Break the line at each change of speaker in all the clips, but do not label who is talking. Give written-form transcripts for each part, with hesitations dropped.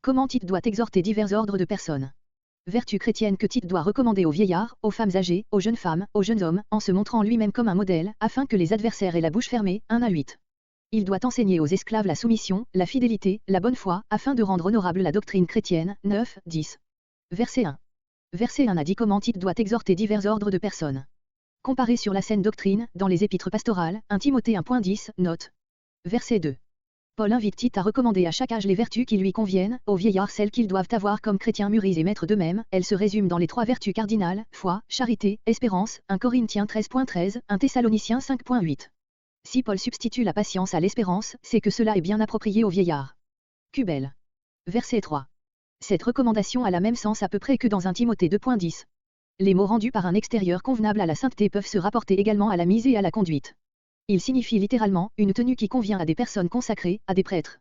Comment Tite doit exhorter divers ordres de personnes. Vertu chrétienne que Tite doit recommander aux vieillards, aux femmes âgées, aux jeunes femmes, aux jeunes hommes, en se montrant lui-même comme un modèle, afin que les adversaires aient la bouche fermée. 1 à 8. Il doit enseigner aux esclaves la soumission, la fidélité, la bonne foi, afin de rendre honorable la doctrine chrétienne. 9, 10. Verset 1. Verset 1 a dit comment Tite doit exhorter divers ordres de personnes. Comparé sur la saine doctrine, dans les épîtres pastorales, 1 Timothée 1.10, note. Verset 2. Paul invite Tite à recommander à chaque âge les vertus qui lui conviennent, aux vieillards celles qu'ils doivent avoir comme chrétiens mûris et maîtres d'eux-mêmes. Elles se résument dans les 3 vertus cardinales, foi, charité, espérance. 1 Corinthiens 13.13, 1 Thessaloniciens 5.8. Si Paul substitue la patience à l'espérance, c'est que cela est bien approprié aux vieillards. Cubel. Verset 3. Cette recommandation a la même sens à peu près que dans 1 Timothée 2.10. Les mots rendus par un extérieur convenable à la sainteté peuvent se rapporter également à la mise et à la conduite. Il signifie littéralement une tenue qui convient à des personnes consacrées, à des prêtres.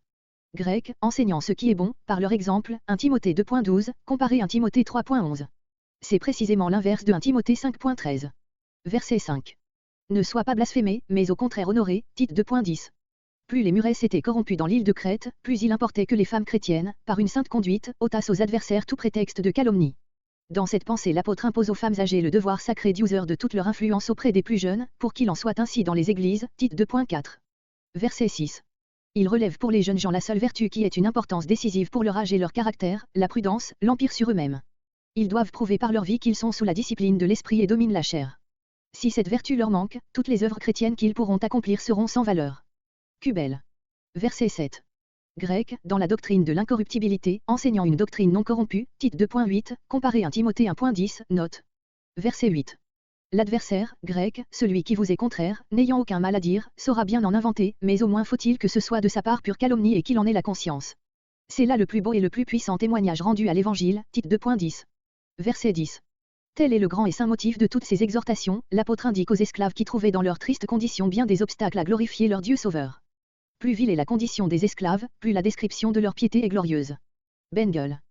Grecs, enseignant ce qui est bon, par leur exemple. 1 Timothée 2.12, comparé 1 Timothée 3.11. C'est précisément l'inverse de 1 Timothée 5.13. Verset 5. Ne sois pas blasphémé, mais au contraire honoré. Tite 2.10. Plus les Murès étaient corrompus dans l'île de Crète, plus il importait que les femmes chrétiennes, par une sainte conduite, ôtassent aux adversaires tout prétexte de calomnie. Dans cette pensée, l'apôtre impose aux femmes âgées le devoir sacré d'user de toute leur influence auprès des plus jeunes, pour qu'il en soit ainsi dans les églises. Tite 2.4. Verset 6. Il relève pour les jeunes gens la seule vertu qui ait une importance décisive pour leur âge et leur caractère, la prudence, l'empire sur eux-mêmes. Ils doivent prouver par leur vie qu'ils sont sous la discipline de l'esprit et dominent la chair. Si cette vertu leur manque, toutes les œuvres chrétiennes qu'ils pourront accomplir seront sans valeur. Cubel. Verset 7. Grec, dans la doctrine de l'incorruptibilité, enseignant une doctrine non corrompue. Tite 2.8, comparé 1 Timothée 1.10, note. Verset 8. L'adversaire, grec, celui qui vous est contraire, n'ayant aucun mal à dire, saura bien en inventer, mais au moins faut-il que ce soit de sa part pure calomnie et qu'il en ait la conscience. C'est là le plus beau et le plus puissant témoignage rendu à l'Évangile. Tite 2.10. Verset 10. Tel est le grand et saint motif de toutes ces exhortations. L'apôtre indique aux esclaves qui trouvaient dans leur triste condition bien des obstacles à glorifier leur Dieu sauveur. Plus vile est la condition des esclaves, plus la description de leur piété est glorieuse. Bengel.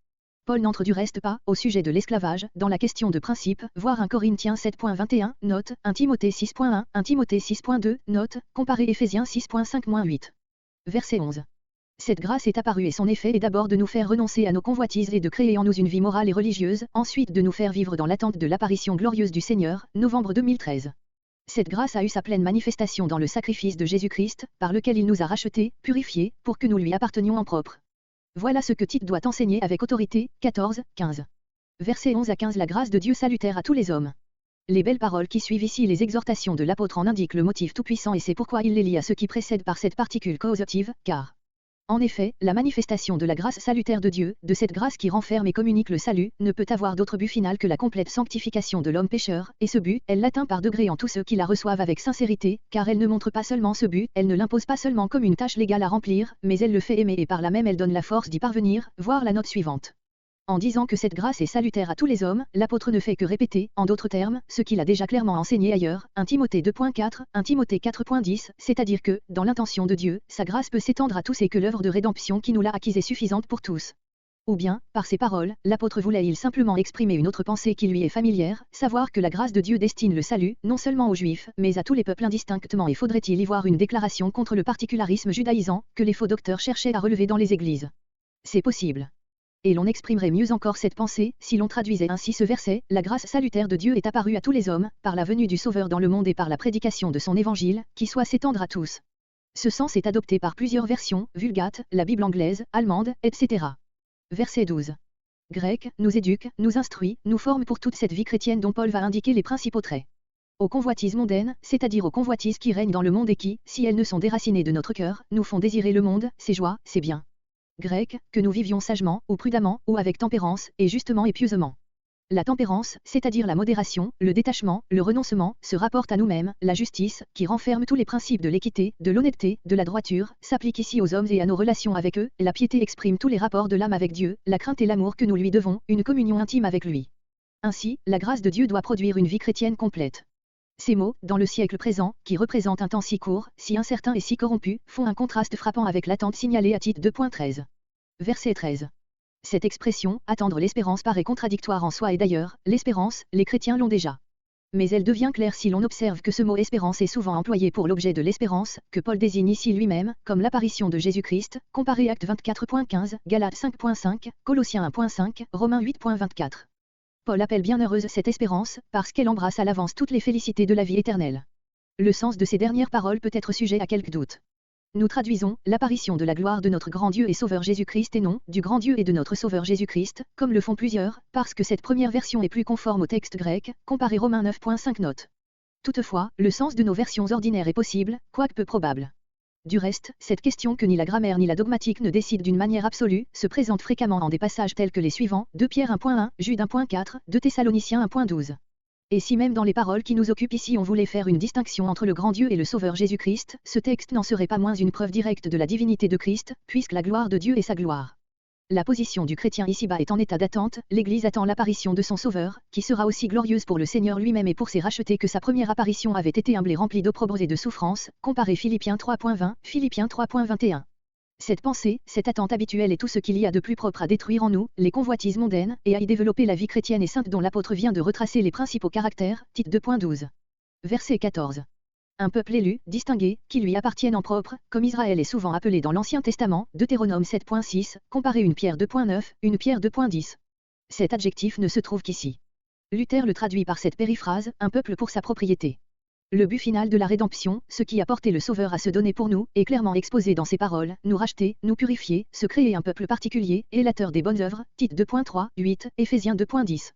Paul n'entre du reste pas, au sujet de l'esclavage, dans la question de principe, voir 1 Corinthiens 7.21, note, 1 Timothée 6.1, 1 Timothée 6.2, note, comparé Éphésiens 6.5-8. Verset 11. Cette grâce est apparue et son effet est d'abord de nous faire renoncer à nos convoitises et de créer en nous une vie morale et religieuse, ensuite de nous faire vivre dans l'attente de l'apparition glorieuse du Seigneur. Novembre 2013. Cette grâce a eu sa pleine manifestation dans le sacrifice de Jésus-Christ, par lequel il nous a rachetés, purifiés, pour que nous lui appartenions en propre. Voilà ce que Tite doit enseigner avec autorité. 14, 15. Versets 11 à 15. La grâce de Dieu salutaire à tous les hommes. Les belles paroles qui suivent ici les exhortations de l'apôtre en indiquent le motif tout-puissant et c'est pourquoi il les lie à ce qui précède par cette particule causative, car en effet, la manifestation de la grâce salutaire de Dieu, de cette grâce qui renferme et communique le salut, ne peut avoir d'autre but final que la complète sanctification de l'homme pécheur, et ce but, elle l'atteint par degrés en tous ceux qui la reçoivent avec sincérité, car elle ne montre pas seulement ce but, elle ne l'impose pas seulement comme une tâche légale à remplir, mais elle le fait aimer et par là même elle donne la force d'y parvenir. Voir la note suivante. En disant que cette grâce est salutaire à tous les hommes, l'apôtre ne fait que répéter, en d'autres termes, ce qu'il a déjà clairement enseigné ailleurs, 1 Timothée 2.4, 1 Timothée 4.10, c'est-à-dire que, dans l'intention de Dieu, sa grâce peut s'étendre à tous et que l'œuvre de rédemption qui nous l'a acquise est suffisante pour tous. Ou bien, par ces paroles, l'apôtre voulait-il simplement exprimer une autre pensée qui lui est familière, savoir que la grâce de Dieu destine le salut, non seulement aux Juifs, mais à tous les peuples indistinctement, et faudrait-il y voir une déclaration contre le particularisme judaïsant, que les faux docteurs cherchaient à relever dans les églises. C'est possible. Et l'on exprimerait mieux encore cette pensée, si l'on traduisait ainsi ce verset, la grâce salutaire de Dieu est apparue à tous les hommes, par la venue du Sauveur dans le monde et par la prédication de son évangile, qui soit s'étendre à tous. Ce sens est adopté par plusieurs versions, Vulgate, la Bible anglaise, allemande, etc. Verset 12. Grec, nous éduque, nous instruit, nous forme pour toute cette vie chrétienne dont Paul va indiquer les principaux traits. Aux convoitises mondaines, c'est-à-dire aux convoitises qui règnent dans le monde et qui, si elles ne sont déracinées de notre cœur, nous font désirer le monde, ses joies, ses biens. Grec, que nous vivions sagement, ou prudemment, ou avec tempérance, et justement et pieusement. La tempérance, c'est-à-dire la modération, le détachement, le renoncement, se rapporte à nous-mêmes. La justice, qui renferme tous les principes de l'équité, de l'honnêteté, de la droiture, s'applique ici aux hommes et à nos relations avec eux. La piété exprime tous les rapports de l'âme avec Dieu, la crainte et l'amour que nous lui devons, une communion intime avec lui. Ainsi, la grâce de Dieu doit produire une vie chrétienne complète. Ces mots, dans le siècle présent, qui représentent un temps si court, si incertain et si corrompu, font un contraste frappant avec l'attente signalée à Tite 2.13. Verset 13. Cette expression, attendre l'espérance, paraît contradictoire en soi et d'ailleurs, l'espérance, les chrétiens l'ont déjà. Mais elle devient claire si l'on observe que ce mot espérance est souvent employé pour l'objet de l'espérance, que Paul désigne ici lui-même, comme l'apparition de Jésus-Christ, comparé Actes 24.15, Galates 5.5, Colossiens 1.5, Romains 8.24. Paul appelle bienheureuse cette espérance, parce qu'elle embrasse à l'avance toutes les félicités de la vie éternelle. Le sens de ces dernières paroles peut être sujet à quelques doutes. Nous traduisons l'apparition de la gloire de notre grand Dieu et Sauveur Jésus-Christ et non du grand Dieu et de notre Sauveur Jésus-Christ, comme le font plusieurs, parce que cette première version est plus conforme au texte grec, comparé Romains 9.5 notes. Toutefois, le sens de nos versions ordinaires est possible, quoique peu probable. Du reste, cette question que ni la grammaire ni la dogmatique ne décident d'une manière absolue, se présente fréquemment en des passages tels que les suivants, 2 Pierre 1.1, Jude 1.4, 2 Thessaloniciens 1.12. Et si même dans les paroles qui nous occupent ici on voulait faire une distinction entre le grand Dieu et le Sauveur Jésus-Christ, ce texte n'en serait pas moins une preuve directe de la divinité de Christ, puisque la gloire de Dieu est sa gloire. La position du chrétien ici-bas est en état d'attente, l'Église attend l'apparition de son Sauveur, qui sera aussi glorieuse pour le Seigneur lui-même et pour ses rachetés que sa première apparition avait été humble et remplie d'opprobre et de souffrance, comparé Philippiens 3.20, Philippiens 3.21. Cette pensée, cette attente habituelle est tout ce qu'il y a de plus propre à détruire en nous, les convoitises mondaines, et à y développer la vie chrétienne et sainte dont l'apôtre vient de retracer les principaux caractères, Tite 2.12. Verset 14. Un peuple élu, distingué, qui lui appartiennent en propre, comme Israël est souvent appelé dans l'Ancien Testament, Deutéronome 7.6, comparé 1 Pierre 2.9, 1 Pierre 2.10. Cet adjectif ne se trouve qu'ici. Luther le traduit par cette périphrase, un peuple pour sa propriété. Le but final de la rédemption, ce qui a porté le Sauveur à se donner pour nous, est clairement exposé dans ces paroles, nous racheter, nous purifier, se créer un peuple particulier, élateur des bonnes œuvres, Tite 2.3, 8, Éphésiens 2.10.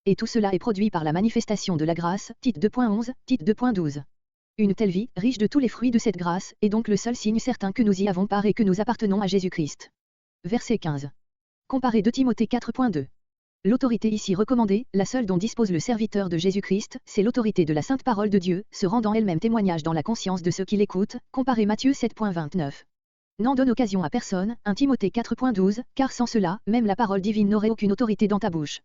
Et tout cela est produit par la manifestation de la grâce, Tite 2.11, Tite 2.12. Une telle vie, riche de tous les fruits de cette grâce, est donc le seul signe certain que nous y avons part et que nous appartenons à Jésus-Christ. Verset 15. Comparé 2 Timothée 4.2. L'autorité ici recommandée, la seule dont dispose le serviteur de Jésus-Christ, c'est l'autorité de la sainte parole de Dieu, se rendant elle-même témoignage dans la conscience de ceux qui l'écoutent, comparé Matthieu 7.29. N'en donne occasion à personne, 1 Timothée 4.12, car sans cela, même la parole divine n'aurait aucune autorité dans ta bouche.